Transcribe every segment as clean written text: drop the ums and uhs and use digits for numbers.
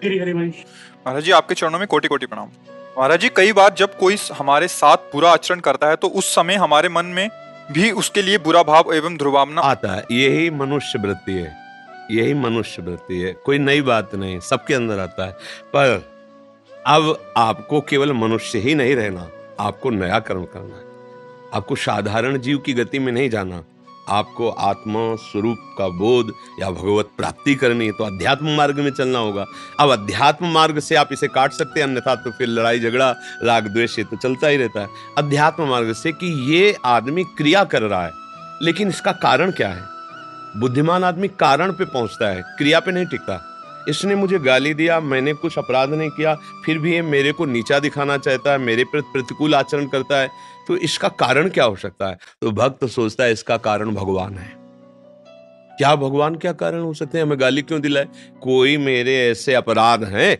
हरि हरिवंश। महाराज जी आपके चरणों में कोटि कोटि प्रणाम। महाराज जी कई बार जब कोई हमारे साथ बुरा आचरण करता है तो उस समय हमारे मन में भी उसके लिए बुरा भाव एवं ध्रुवामना आता है। यही मनुष्य वृत्ति है, यही मनुष्य वृत्ति है, कोई नई बात नहीं, सबके अंदर आता है। पर अब आपको केवल मनुष्य ही नहीं रहना, आपको नया कर्म करना है। आपको साधारण जीव की गति में नहीं जाना, आपको आत्मा स्वरूप का बोध या भगवत प्राप्ति करनी है तो अध्यात्म मार्ग में चलना होगा। अब अध्यात्म मार्ग से आप इसे काट सकते हैं, अन्यथा तो फिर लड़ाई झगड़ा राग द्वेष ये तो चलता ही रहता है। अध्यात्म मार्ग से कि ये आदमी क्रिया कर रहा है, लेकिन इसका कारण क्या है। बुद्धिमान आदमी कारण पे पहुंचता है, क्रिया पे नहीं टिकता। इसने मुझे गाली दिया, मैंने कुछ अपराध नहीं किया, फिर भी ये मेरे को नीचा दिखाना चाहता है, मेरे प्रति प्रतिकूल आचरण करता है, तो इसका कारण क्या हो सकता है। तो भक्त सोचता है इसका कारण भगवान है। क्या भगवान क्या कारण हो सकते हैं, हमें गाली क्यों दिलाए। कोई मेरे ऐसे अपराध हैं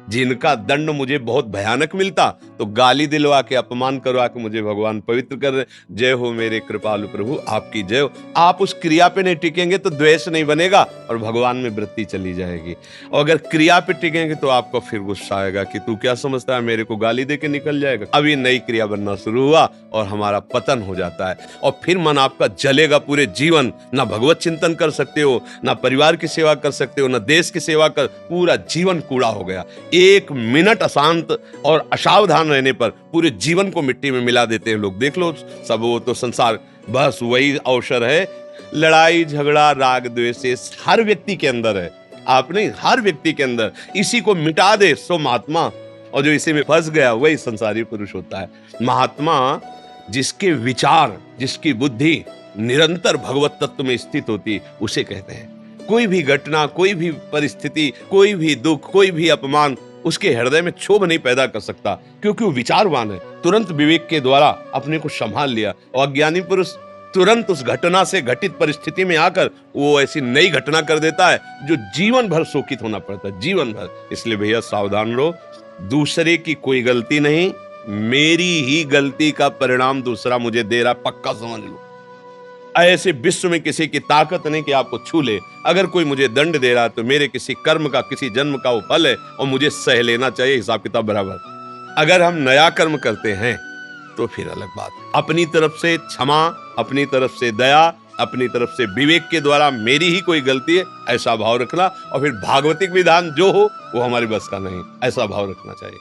जिनका दंड मुझे बहुत भयानक मिलता, तो गाली दिलवा के अपमान करवा के मुझे भगवान पवित्र कर रहे। जय हो मेरे कृपालु प्रभु, आपकी जय हो। आप उस क्रिया पे नहीं टिकेंगे तो द्वेष नहीं बनेगा और भगवान में वृत्ति चली जाएगी। और अगर क्रिया पे टिकेंगे तो आपको फिर गुस्सा आएगा कि तू क्या समझता है, मेरे को गाली दे के निकल जाएगा। अब ये नई क्रिया बनना शुरू हुआ और हमारा पतन हो जाता है और फिर मन आपका जलेगा पूरे जीवन। ना भगवत चिंतन कर सकते हो, ना परिवार की सेवा कर सकते हो, ना देश की सेवा कर, पूरा जीवन कूड़ा हो गया। एक मिनट अशांत और असावधान रहने पर पूरे जीवन को मिट्टी में मिला देते हैं लोग। देख लो सब, वो तो संसार बस वही अवसर है। लड़ाई झगड़ा राग द्वेष हर व्यक्ति के अंदर है, आप नहीं, हर व्यक्ति के अंदर। इसी को मिटा दे सो महात्मा, और जो इसी में फंस गया वही संसारी पुरुष होता है। महात्मा जिसके विचार, जिसकी बुद्धि निरंतर भगवत तत्व में स्थित होती, उसे कहते हैं। कोई भी घटना, कोई भी परिस्थिति, कोई भी दुख, कोई भी अपमान उसके हृदय में क्षोभ नहीं पैदा कर सकता, क्योंकि वो विचारवान है। तुरंत विवेक के द्वारा अपने को संभाल लिया। और अज्ञानी पुरुष तुरंत उस घटना से, घटित परिस्थिति में आकर वो ऐसी नई घटना कर देता है जो जीवन भर शोकित होना पड़ता है, जीवन भर। इसलिए भैया सावधान रहो, दूसरे की कोई गलती नहीं, मेरी ही गलती का परिणाम दूसरा मुझे दे रहा, पक्का समझ लो। ऐसे विश्व में किसी की ताकत नहीं कि आपको छू ले। अगर कोई मुझे दंड दे रहा है तो मेरे किसी कर्म का, किसी जन्म का वो फल है और मुझे सह लेना चाहिए, हिसाब किताब बराबर। अगर हम नया कर्म करते हैं तो फिर अलग बात है। अपनी तरफ से क्षमा, अपनी तरफ से दया, अपनी तरफ से विवेक के द्वारा मेरी ही कोई गलती है ऐसा भाव रखना, और फिर भागवतिक विधान जो हो वो हमारे बस का नहीं, ऐसा भाव रखना चाहिए।